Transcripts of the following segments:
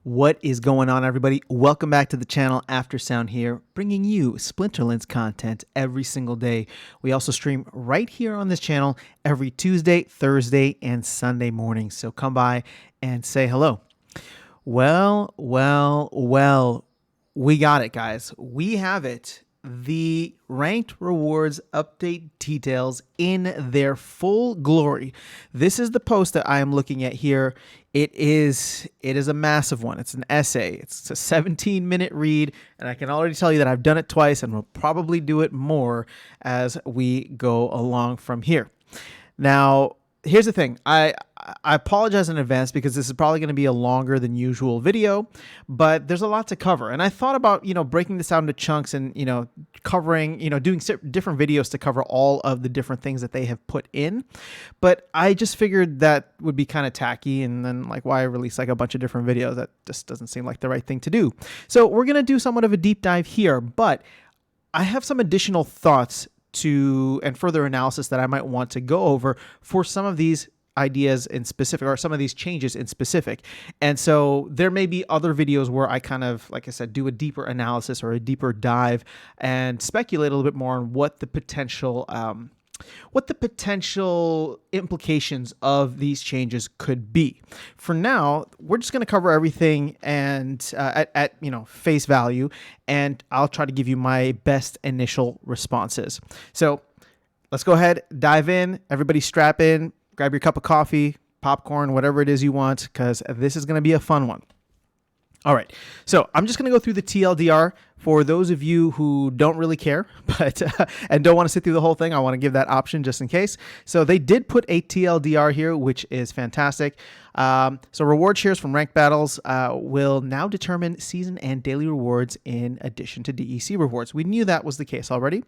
What is going on, everybody? Welcome back to the channel. After Sound here, bringing you Splinterlands content every single day. We also stream right here on this channel every Tuesday, Thursday, and Sunday morning. So come by and say hello. Well, we got it, guys. We have it. The ranked rewards update details in their full glory. This is the post that I am looking at here. It is a massive one. It's an essay. It's a 17-minute read, and I can already tell you that I've done it twice and will probably do it more as we go along from here. Now, here's the thing. I apologize in advance because this is probably going to be a longer than usual video, but there's a lot to cover. And I thought about, breaking this down into chunks and, covering, doing different videos to cover all of the different things that they have put in. But I just figured that would be kind of tacky. And then why release a bunch of different videos? That just doesn't seem like the right thing to do. So we're going to do somewhat of a deep dive here, but I have some additional thoughts and further analysis that I might want to go over for some of these ideas in specific, or some of these changes in specific. And so there may be other videos where I kind of, like I said, do a deeper analysis or a deeper dive and speculate a little bit more on what the potential implications of these changes could be. For now, we're just going to cover everything and at face value, and I'll try to give you my best initial responses. So let's go ahead, dive in. Everybody strap in, grab your cup of coffee, popcorn, whatever it is you want, because this is going to be a fun one. All right, so I'm just going to go through the TLDR for those of you who don't really care, but and don't want to sit through the whole thing. I want to give that option just in case. So they did put a TLDR here, which is fantastic. So reward shares from ranked battles will now determine season and daily rewards in addition to DEC rewards. We knew that was the case already.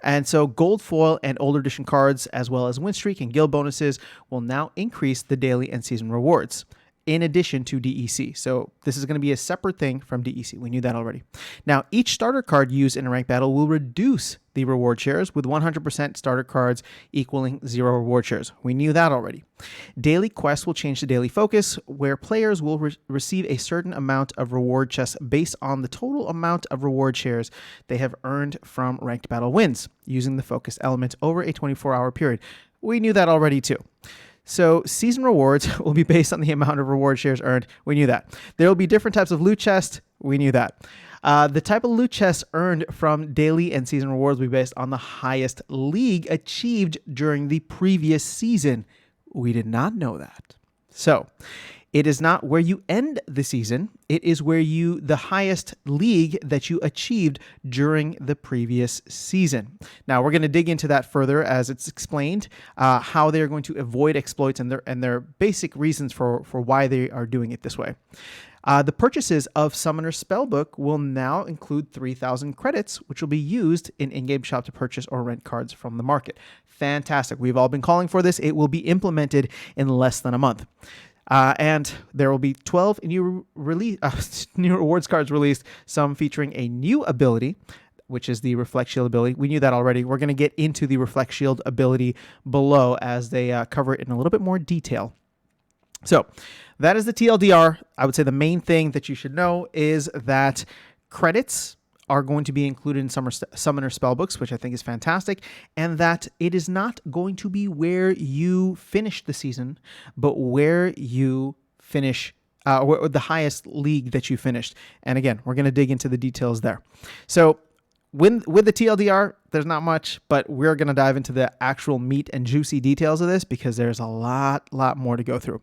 And so gold foil and older edition cards, as well as win streak and guild bonuses, will now increase the daily and season rewards in addition to DEC. So this is going to be a separate thing from DEC. We knew that already. Now, each starter card used in a ranked battle will reduce the reward shares, with 100% starter cards equaling 0 reward shares. We knew that already. Daily quests will change to daily focus, where players will receive a certain amount of reward chests based on the total amount of reward shares they have earned from ranked battle wins, using the focus element over a 24-hour period. We knew that already too. So season rewards will be based on the amount of reward shares earned. We knew that. There will be different types of loot chests. We knew that. The type of loot chests earned from daily and season rewards will be based on the highest league achieved during the previous season. We did not know that. So it is not where you end the season. It is where the highest league that you achieved during the previous season. Now we're going to dig into that further as it's explained how they're going to avoid exploits and their basic reasons for why they are doing it this way. The purchases of Summoner's Spellbook will now include 3,000 credits, which will be used in in-game shop to purchase or rent cards from the market. Fantastic. We've all been calling for this. It will be implemented in less than a month. And there will be 12 new rewards cards released, some featuring a new ability, which is the Reflect Shield ability. We knew that already. We're going to get into the Reflect Shield ability below as they cover it in a little bit more detail. So that is the TLDR. I would say the main thing that you should know is that credits are going to be included in Summoner Spellbooks, which I think is fantastic, and that it is not going to be where you finish the season, but where you finish, the highest league that you finished. And again, we're going to dig into the details there. So with the TLDR, there's not much, but we're going to dive into the actual meat and juicy details of this because there's a lot more to go through.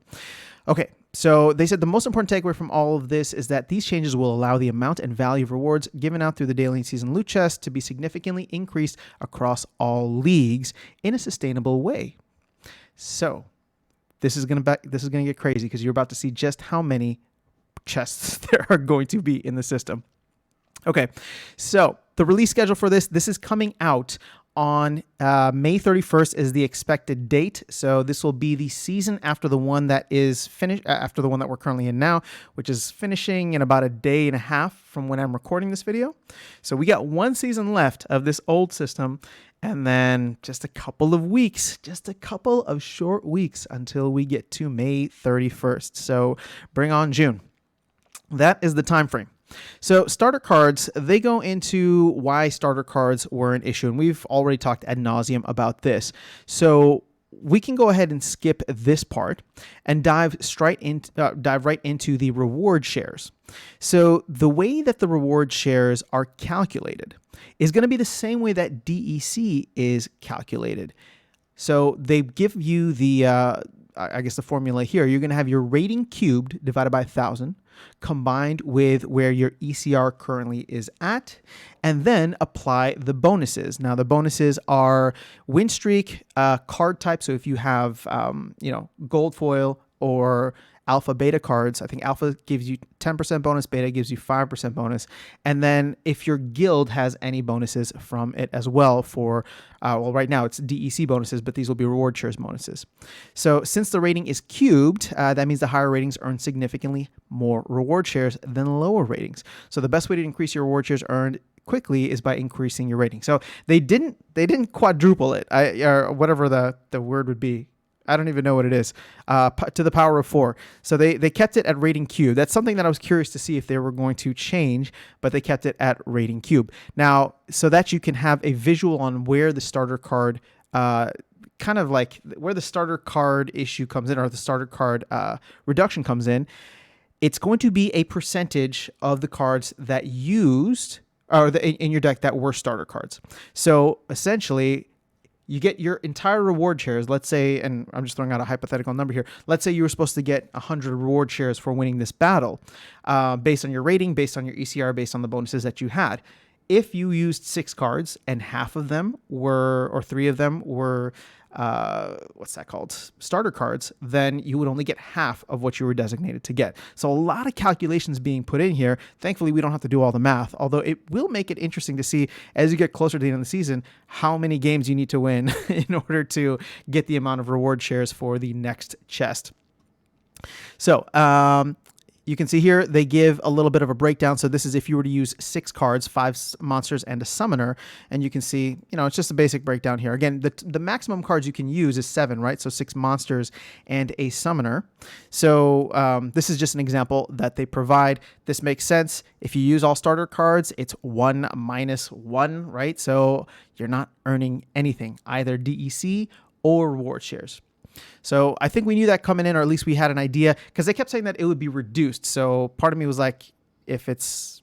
Okay. So they said the most important takeaway from all of this is that these changes will allow the amount and value of rewards given out through the daily and season loot chest to be significantly increased across all leagues in a sustainable way. So this is going to get crazy because you're about to see just how many chests there are going to be in the system. Okay, so the release schedule for this is coming out on May 31st is the expected date. So this will be the season after the one that is finished, after the one that we're currently in now, which is finishing in about a day and a half from when I'm recording this video. So we got one season left of this old system, and then just a couple of weeks, just a couple of short weeks until we get to May 31st. So bring on June. That is the time frame. So starter cards, they go into why starter cards were an issue, and we've already talked ad nauseum about this. So we can go ahead and skip this part and dive right into the reward shares. So the way that the reward shares are calculated is going to be the same way that DEC is calculated. So they give you the, I guess the formula here. You're going to have your rating cubed divided by 1,000 combined with where your ECR currently is at, and then apply the bonuses. Now the bonuses are win streak, card type. So if you have, gold foil or alpha beta cards, I think alpha gives you 10% bonus, beta gives you 5% bonus. And then if your guild has any bonuses from it as well for, right now it's DEC bonuses, but these will be reward shares bonuses. So since the rating is cubed, that means the higher ratings earn significantly more reward shares than lower ratings. So the best way to increase your reward shares earned quickly is by increasing your rating. So they didn't quadruple it, or whatever the word would be. I don't even know what it is, to the power of 4. So they kept it at rating cube. That's something that I was curious to see if they were going to change, but they kept it at rating cube. Now, so that you can have a visual on where the starter card, kind of like where the starter card issue comes in, or the starter card reduction comes in, it's going to be a percentage of the cards that used, or in your deck that were starter cards. So essentially, you get your entire reward shares. Let's say, and I'm just throwing out a hypothetical number here. Let's say you were supposed to get 100 reward shares for winning this battle, based on your rating, based on your ECR, based on the bonuses that you had. If you used 6 cards and half of them were, or 3 of them were, what's that called? Starter cards, then you would only get half of what you were designated to get. So a lot of calculations being put in here. Thankfully, we don't have to do all the math, although it will make it interesting to see as you get closer to the end of the season, how many games you need to win in order to get the amount of reward shares for the next chest. So, you can see here, they give a little bit of a breakdown. So this is if you were to use 6 cards, 5 monsters, and a summoner. And you can see, it's just a basic breakdown here. Again, the maximum cards you can use is 7, right? So 6 monsters and a summoner. So this is just an example that they provide. This makes sense. If you use all starter cards, it's 1 minus 1, right? So you're not earning anything, either DEC or reward shares. So I think we knew that coming in, or at least we had an idea, because they kept saying that it would be reduced. So part of me was like, if it's,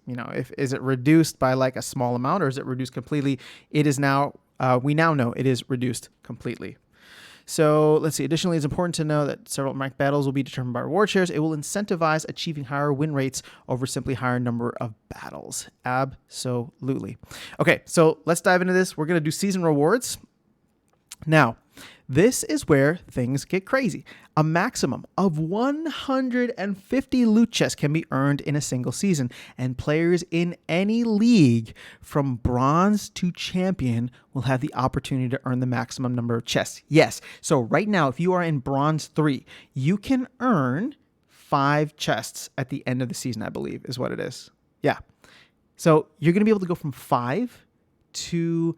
is it reduced by like a small amount, or is it reduced completely? It is now, we now know it is reduced completely. So let's see. Additionally, it's important to know that several ranked battles will be determined by reward shares. It will incentivize achieving higher win rates over simply higher number of battles. Absolutely. Okay, so let's dive into this. We're going to do season rewards. Now, this is where things get crazy. A maximum of 150 loot chests can be earned in a single season, and players in any league from bronze to champion will have the opportunity to earn the maximum number of chests. Yes, so right now, if you are in bronze 3, you can earn 5 chests at the end of the season, I believe, is what it is. Yeah. So you're going to be able to go from 5 to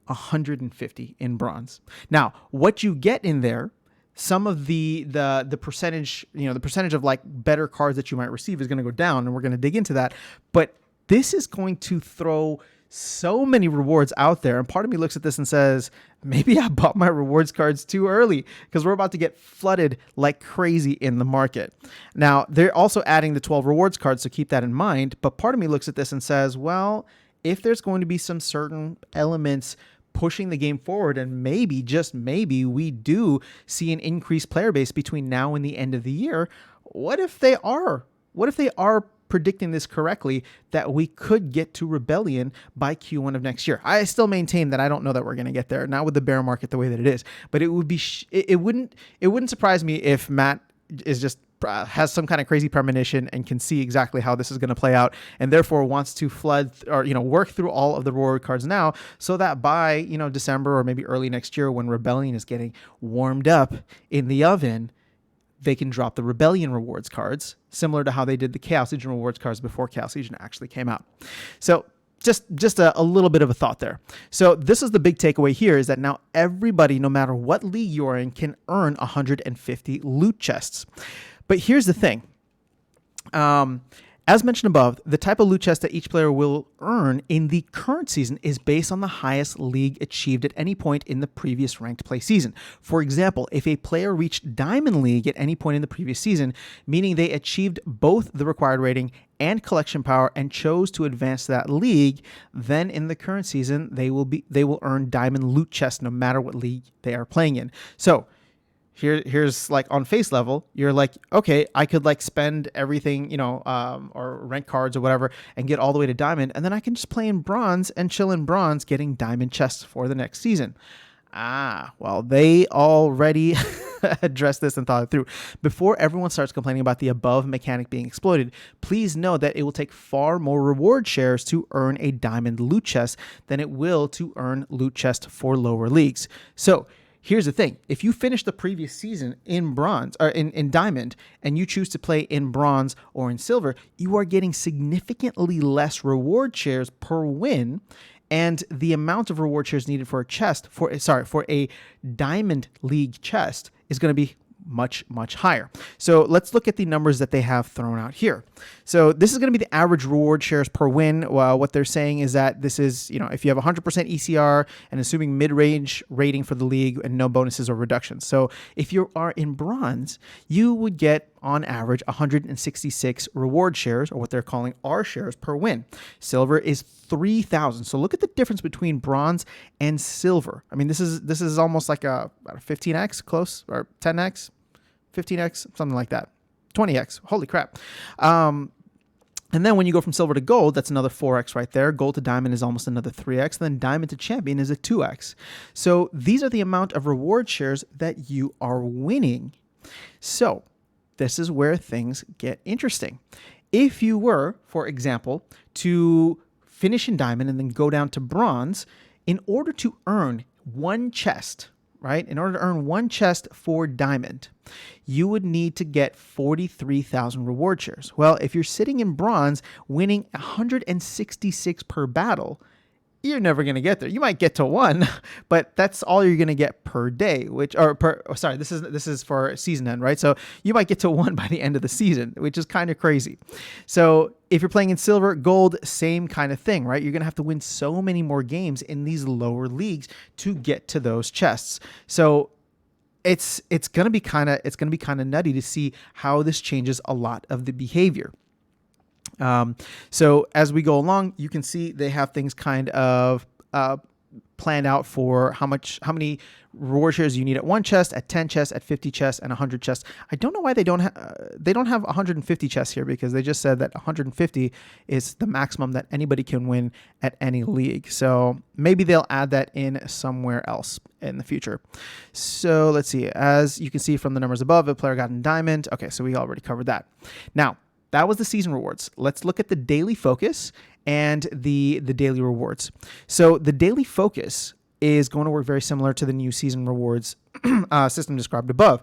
150 in bronze. Now, what you get in there, some of the percentage, the percentage of like better cards that you might receive is going to go down, and we're going to dig into that. But this is going to throw so many rewards out there. And part of me looks at this and says, maybe I bought my rewards cards too early, because we're about to get flooded like crazy in the market. Now, they're also adding the 12 rewards cards, so keep that in mind. But part of me looks at this and says, well, if there's going to be some certain elements pushing the game forward, and maybe, just maybe, we do see an increased player base between now and the end of the year, what if they are predicting this correctly, that we could get to Rebellion by Q1 of next year? I still maintain that I don't know that we're going to get there, not with the bear market the way that it is, but it would be it wouldn't surprise me if Matt is just has some kind of crazy premonition and can see exactly how this is going to play out, and therefore wants to flood or work through all of the reward cards now, so that by December or maybe early next year, when Rebellion is getting warmed up in the oven, they can drop the Rebellion rewards cards, similar to how they did the Chaos Legion rewards cards before Chaos Legion actually came out. So just a little bit of a thought there. So this is the big takeaway here, is that now everybody, no matter what league you're in, can earn 150 loot chests. But here's the thing. As mentioned above, the type of loot chest that each player will earn in the current season is based on the highest league achieved at any point in the previous ranked play season. For example, if a player reached Diamond League at any point in the previous season, meaning they achieved both the required rating and collection power and chose to advance to that league, then in the current season they will earn Diamond loot chest no matter what league they are playing in. So here's like on face level, you're like, okay, I could like spend everything, or rent cards or whatever and get all the way to diamond. And then I can just play in bronze and chill in bronze, getting diamond chests for the next season. Well, they already addressed this and thought it through. Before everyone starts complaining about the above mechanic being exploited, please know that it will take far more reward shares to earn a diamond loot chest than it will to earn loot chest for lower leagues. So here's the thing. If you finish the previous season in bronze or in diamond and you choose to play in bronze or in silver, you are getting significantly less reward shares per win. And the amount of reward shares needed for a diamond league chest is going to be much, much higher. So let's look at the numbers that they have thrown out here. So this is going to be the average reward shares per win. Well, what they're saying is that this is, if you have 100% ECR and assuming mid-range rating for the league and no bonuses or reductions. So if you are in bronze, you would get on average 166 reward shares, or what they're calling R shares per win. Silver is 3,000. So look at the difference between bronze and silver. I mean, this is almost like a 15x close, or 10x, 15x, something like that. 20x. Holy crap. And then when you go from silver to gold, that's another 4x right there. Gold to diamond is almost another 3x. Then diamond to champion is a 2x. So these are the amount of reward shares that you are winning. So this is where things get interesting. If you were, for example, to finish in diamond and then go down to bronze, in order to earn one chest, right? In order to earn one chest for diamond, you would need to get 43,000 reward shares. Well, if you're sitting in bronze, winning 166 per battle, you're never going to get there. You might get to one, but that's all you're going to get per day, this is for season end, right? So you might get to one by the end of the season, which is kind of crazy. So if you're playing in silver, gold, same kind of thing, right? You're going to have to win so many more games in these lower leagues to get to those chests. So it's going to be kind of nutty to see how this changes a lot of the behavior. So as we go along, you can see they have things kind of planned out for how many reward shares you need at one chest, at 10 chests, at 50 chests, and 100 chests. I don't know why they don't have 150 chests here, because they just said that 150 is the maximum that anybody can win at any league. So maybe they'll add that in somewhere else in the future. So let's see. As you can see from the numbers above, a player got in diamond. Okay, so we already covered that. Now, that was the season rewards. Let's look at the daily focus and the daily rewards. So the daily focus is going to work very similar to the new season rewards system described above.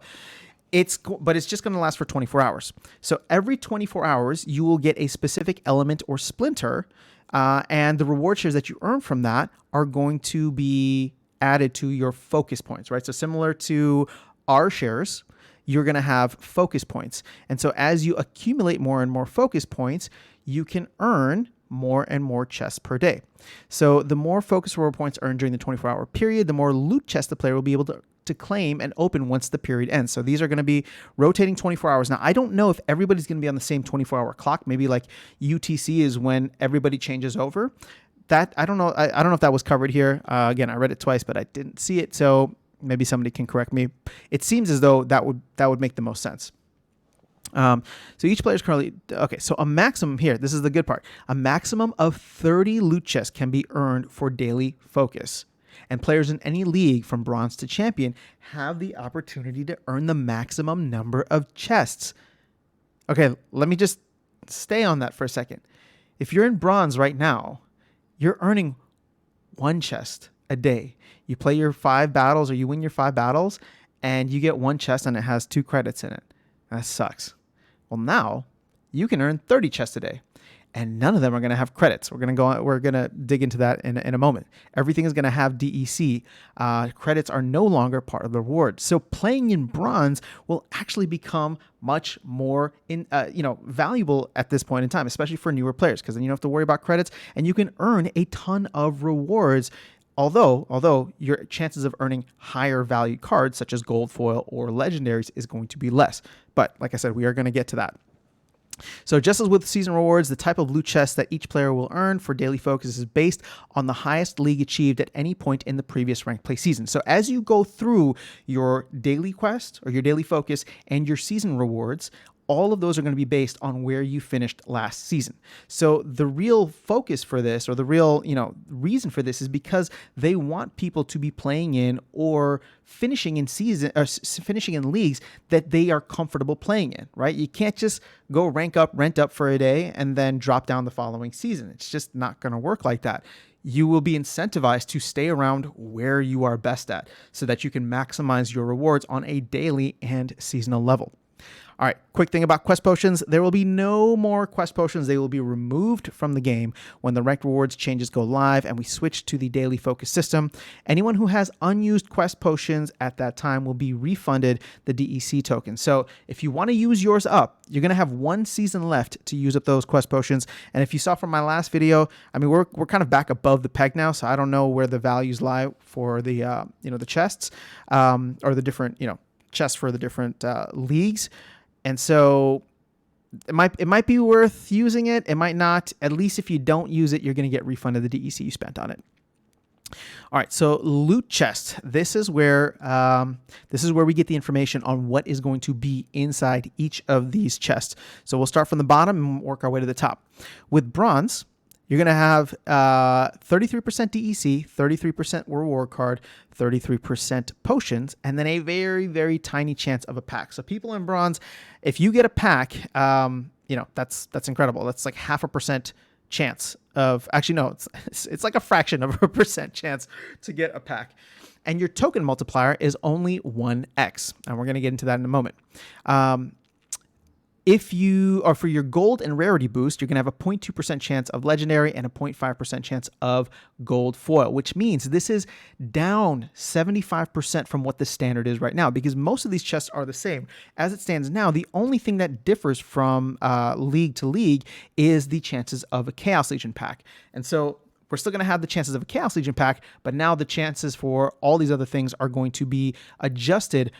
But it's just going to last for 24 hours. So every 24 hours, you will get a specific element or splinter, and the reward shares that you earn from that are going to be added to your focus points, right? So similar to R shares, you're going to have focus points. And so as you accumulate more and more focus points, you can earn more and more chests per day. So the more focus reward points earned during the 24-hour period, the more loot chests the player will be able to claim and open once the period ends. So these are going to be rotating 24 hours. Now, I don't know if everybody's going to be on the same 24-hour clock. Maybe like UTC is when everybody changes over. That I don't know. I don't know if that was covered here. Again, I read it twice, but I didn't see it. So maybe somebody can correct me. It seems as though that would make the most sense. So each player is currently, okay, so a maximum here, this is the good part, a maximum of 30 loot chests can be earned for daily focus. And players in any league from bronze to champion have the opportunity to earn the maximum number of chests. Okay, let me just stay on that for a second. If you're in bronze right now, you're earning one chest a day. You play your 5 battles, or you win your 5 battles, and you get one chest and it has 2 credits in it. That sucks. Well, now you can earn 30 chests a day. and none of them are going to have credits. We're going to dig into that in a moment. Everything is going to have DEC. Credits are no longer part of the reward. So playing in bronze will actually become much more valuable at this point in time, especially for newer players, because then you don't have to worry about credits and you can earn a ton of rewards. Although your chances of earning higher value cards such as gold foil or legendaries is going to be less. But like I said, we are going to get to that. So just as with season rewards, the type of loot chest that each player will earn for daily focus is based on the highest league achieved at any point in the previous ranked play season. So as you go through your daily quest or your daily focus and your season rewards, all of those are going to be based on where you finished last season. So the real focus for this, or the real, reason for this, is because they want people to be playing in or finishing in season or finishing in leagues that they are comfortable playing in, right? You can't just go rent up for a day and then drop down the following season. It's just not going to work like that. You will be incentivized to stay around where you are best at so that you can maximize your rewards on a daily and seasonal level. All right, quick thing about quest potions. There will be no more quest potions. They will be removed from the game when the ranked rewards changes go live and we switch to the daily focus system. Anyone who has unused quest potions at that time will be refunded the DEC token. So if you want to use yours up, you're going to have one season left to use up those quest potions. And if you saw from my last video, I mean, we're kind of back above the peg now, so I don't know where the values lie for the the chests or the different chests for the different leagues. And so it might be worth using it. It might not. At least if you don't use it, you're going to get refunded the DEC you spent on it. All right, so loot chests. This is where we get the information on what is going to be inside each of these chests. So we'll start from the bottom and work our way to the top. With bronze, you're going to have 33% DEC, 33% reward card, 33% potions, and then a very, very tiny chance of a pack. So people in bronze, if you get a pack, that's incredible. That's like 0.5% chance of, actually, no, it's like a fraction of a percent chance to get a pack. And your token multiplier is only 1x. And we're going to get into that in a moment. If you are for your gold and rarity boost, you're going to have a 0.2% chance of legendary and a 0.5% chance of gold foil, which means this is down 75% from what the standard is right now, because most of these chests are the same. As it stands now, the only thing that differs from league to league is the chances of a Chaos Legion pack. And so we're still going to have the chances of a Chaos Legion pack, but now the chances for all these other things are going to be adjusted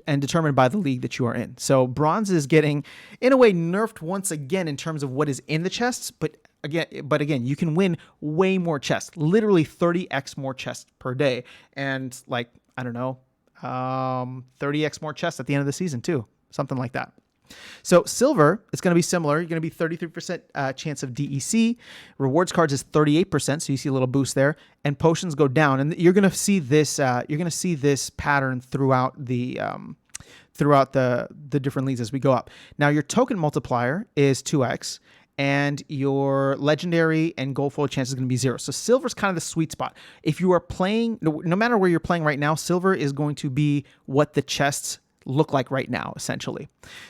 and determined by the league that you are in. So bronze is getting, in a way, nerfed once again in terms of what is in the chests, but again, you can win way more chests, literally 30x more chests per day, and 30x more chests at the end of the season too, something like that. So silver is going to be similar. You're going to be 33% chance of DEC. Rewards cards is 38%, so you see a little boost there. And potions go down, and you're going to see this. You're going to see this pattern throughout the different leagues as we go up. Now your token multiplier is 2x. And your legendary and gold foil chance is going to be 0. So silver is kind of the sweet spot. If you are playing, no matter where you're playing right now, silver is going to be what the chests look like right now, essentially.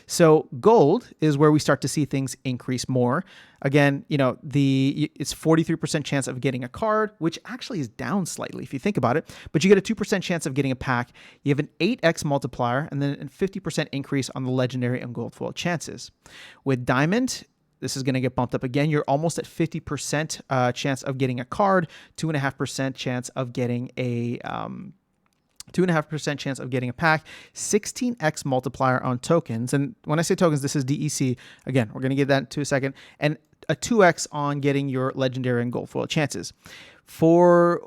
So gold is where we start to see things increase more. Again, it's 43% chance of getting a card, which actually is down slightly if you think about it, but you get a 2% chance of getting a pack. You have an 8x multiplier and then a 50% increase on the legendary and gold foil chances. With diamond, this is going to get bumped up again. You're almost at 50% chance of getting a card, 2.5% chance of getting a 2.5% chance of getting a pack, 16x multiplier on tokens. And when I say tokens, this is DEC. Again, we're going to get that into a second. And a 2x on getting your legendary and gold foil chances. For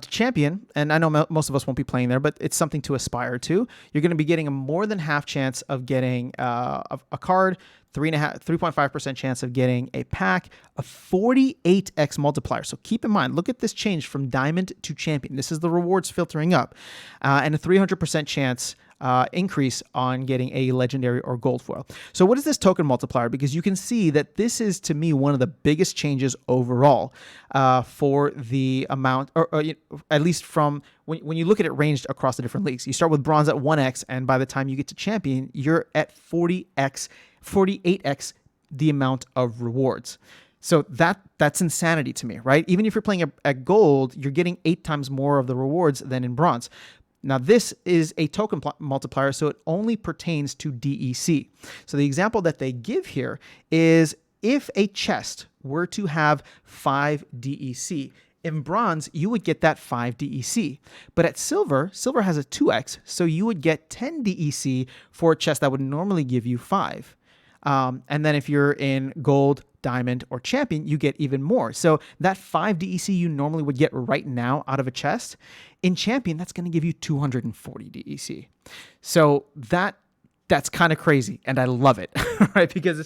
champion, and I know most of us won't be playing there, but it's something to aspire to. You're going to be getting a more than half chance of getting a card, 3.5% chance of getting a pack, a 48x multiplier. So keep in mind, look at this change from diamond to champion. This is the rewards filtering up, and a 300% chance increase on getting a legendary or gold foil. So what is this token multiplier? Because you can see that this is, to me, one of the biggest changes overall for the amount, or at least from when you look at it ranged across the different leagues. You start with bronze at 1x, and by the time you get to champion, you're at 48x the amount of rewards. So that's insanity to me, right? Even if you're playing at gold, you're getting 8 times more of the rewards than in bronze. Now, this is a token multiplier, so it only pertains to DEC. So the example that they give here is if a chest were to have 5 DEC, in bronze, you would get that 5 DEC. But at silver has a 2x, so you would get 10 DEC for a chest that would normally give you 5. And then if you're in gold, diamond, or champion, you get even more. So that 5 DEC you normally would get right now out of a chest, in champion, that's going to give you 240 DEC. So that's kind of crazy, and I love it, right? Because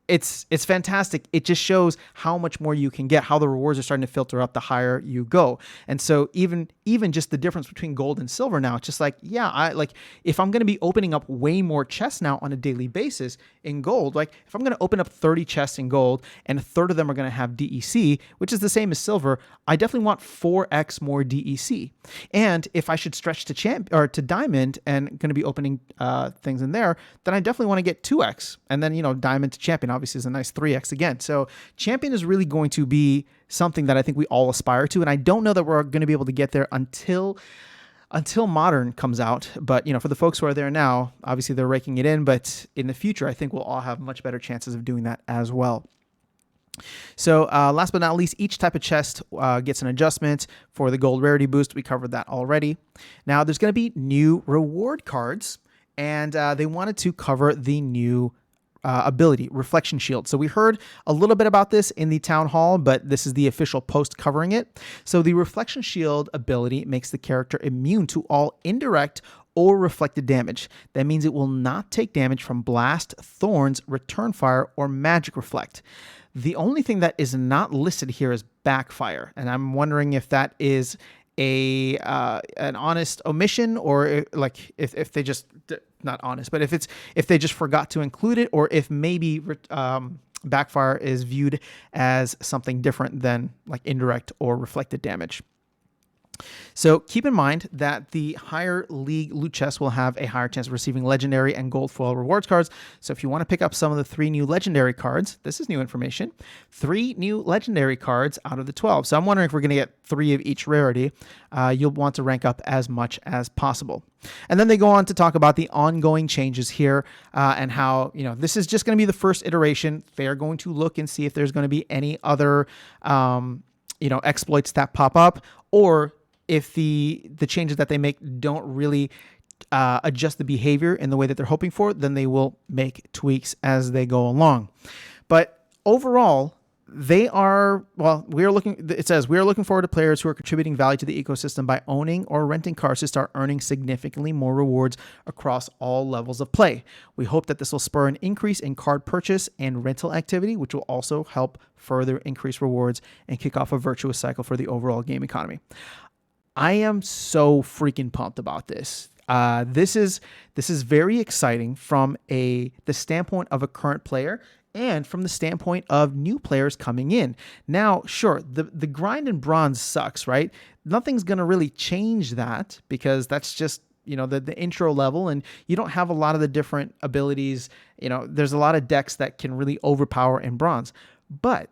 it's fantastic. It just shows how much more you can get, how the rewards are starting to filter up the higher you go. And so even just the difference between gold and silver now, it's just like, yeah, if I'm going to be opening up way more chests now on a daily basis in gold, like if I'm going to open up 30 chests in gold and a third of them are going to have DEC, which is the same as silver, I definitely want 4x more DEC. And if I should stretch to diamond and going to be opening things in there, then I definitely want to get 2x. And then, diamond to champion obviously is a nice 3x again. So champion is really going to be something that I think we all aspire to. And I don't know that we're going to be able to get there until modern comes out. But, for the folks who are there now, obviously they're raking it in. But in the future, I think we'll all have much better chances of doing that as well. So last but not least, each type of chest gets an adjustment for the gold rarity boost. We covered that already. Now there's going to be new reward cards, and they wanted to cover the new ability, Reflection Shield. So we heard a little bit about this in the town hall, but this is the official post covering it. So the Reflection Shield ability makes the character immune to all indirect or reflected damage. That means it will not take damage from blast, thorns, return fire, or magic reflect. The only thing that is not listed here is backfire, and I'm wondering if that is an honest omission, or if they just not honest, but if they just forgot to include it, or if maybe backfire is viewed as something different than like indirect or reflected damage. So keep in mind that the higher league loot chests will have a higher chance of receiving legendary and gold foil rewards cards. So if you want to pick up some of the 3 new legendary cards, this is new information, 3 new legendary cards out of the 12. So I'm wondering if we're going to get 3 of each rarity. You'll want to rank up as much as possible. And then they go on to talk about the ongoing changes here and how, this is just going to be the first iteration. They're going to look and see if there's going to be any other, exploits that pop up, or if the changes that they make don't really adjust the behavior in the way that they're hoping for, then they will make tweaks as they go along. But overall, it says, we are looking forward to players who are contributing value to the ecosystem by owning or renting cars to start earning significantly more rewards across all levels of play. We hope that this will spur an increase in card purchase and rental activity, which will also help further increase rewards and kick off a virtuous cycle for the overall game economy. I am so freaking pumped about this. This is very exciting from the standpoint of a current player and from the standpoint of new players coming in. Now, sure, the grind in bronze sucks, right? Nothing's going to really change that because that's just, the intro level, and you don't have a lot of the different abilities. There's a lot of decks that can really overpower in bronze. But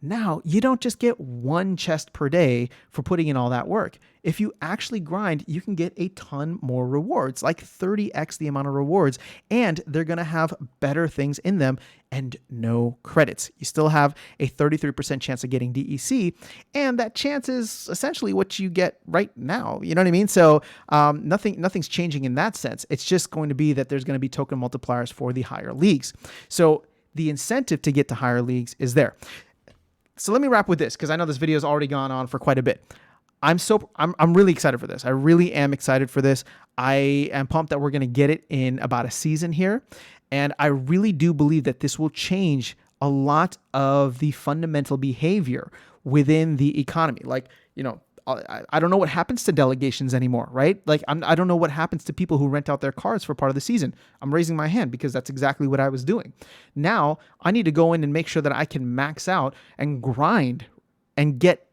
now you don't just get 1 chest per day for putting in all that work. If you actually grind, you can get a ton more rewards, like 30x the amount of rewards, and they're going to have better things in them and no credits. You still have a 33% chance of getting DEC, and that chance is essentially what you get right now. You know what I mean? So nothing's changing in that sense. It's just going to be that there's going to be token multipliers for the higher leagues. So the incentive to get to higher leagues is there. So let me wrap with this, because I know this video has already gone on for quite a bit. I'm really excited for this. I really am excited for this. I am pumped that we're going to get it in about a season here. And I really do believe that this will change a lot of the fundamental behavior within the economy. I don't know what happens to delegations anymore, right? I don't know what happens to people who rent out their cars for part of the season. I'm raising my hand because that's exactly what I was doing. Now I need to go in and make sure that I can max out and grind and get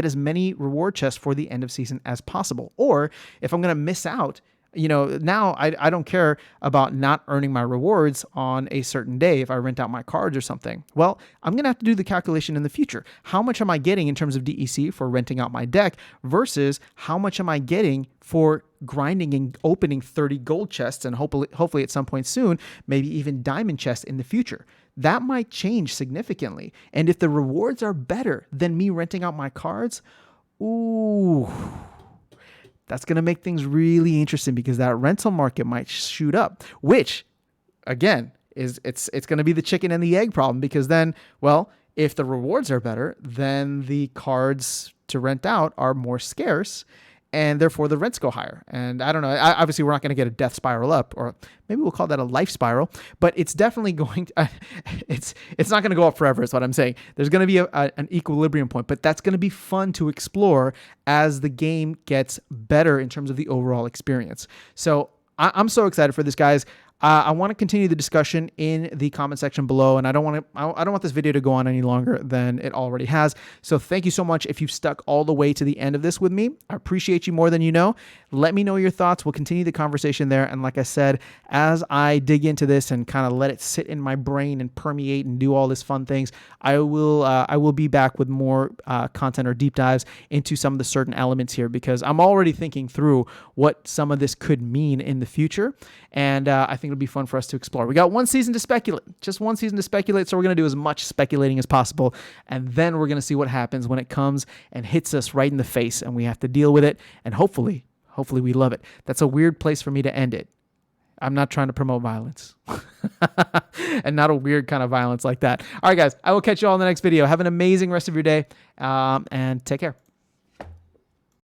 as many reward chests for the end of season as possible. Or if I'm going to miss out Now I don't care about not earning my rewards on a certain day if I rent out my cards or something. Well, I'm going to have to do the calculation in the future. How much am I getting in terms of DEC for renting out my deck versus how much am I getting for grinding and opening 30 gold chests and hopefully at some point soon, maybe even diamond chests in the future. That might change significantly. And if the rewards are better than me renting out my cards, ooh, that's going to make things really interesting because that rental market might shoot up, which again it's going to be the chicken and the egg problem because then, well, if the rewards are better, then the cards to rent out are more scarce and therefore the rents go higher. And I don't know, obviously we're not going to get a death spiral up, or maybe we'll call that a life spiral, but it's definitely going to, it's not going to go up forever is what I'm saying. There's going to be an equilibrium point, but that's going to be fun to explore as the game gets better in terms of the overall experience. So I'm so excited for this, guys. I want to continue the discussion in the comment section below, and I don't want this video to go on any longer than it already has. So thank you so much if you've stuck all the way to the end of this with me. I appreciate you more than you know. Let me know your thoughts. We'll continue the conversation there. And like I said, as I dig into this and kind of let it sit in my brain and permeate and do all this fun things, I will be back with more content or deep dives into some of the certain elements here because I'm already thinking through what some of this could mean in the future. And I think it'll be fun for us to explore. We got one season to speculate, just one season to speculate. So we're going to do as much speculating as possible. And then we're going to see what happens when it comes and hits us right in the face and we have to deal with it. And hopefully we love it. That's a weird place for me to end it. I'm not trying to promote violence and not a weird kind of violence like that. All right, guys, I will catch you all in the next video. Have an amazing rest of your day and take care.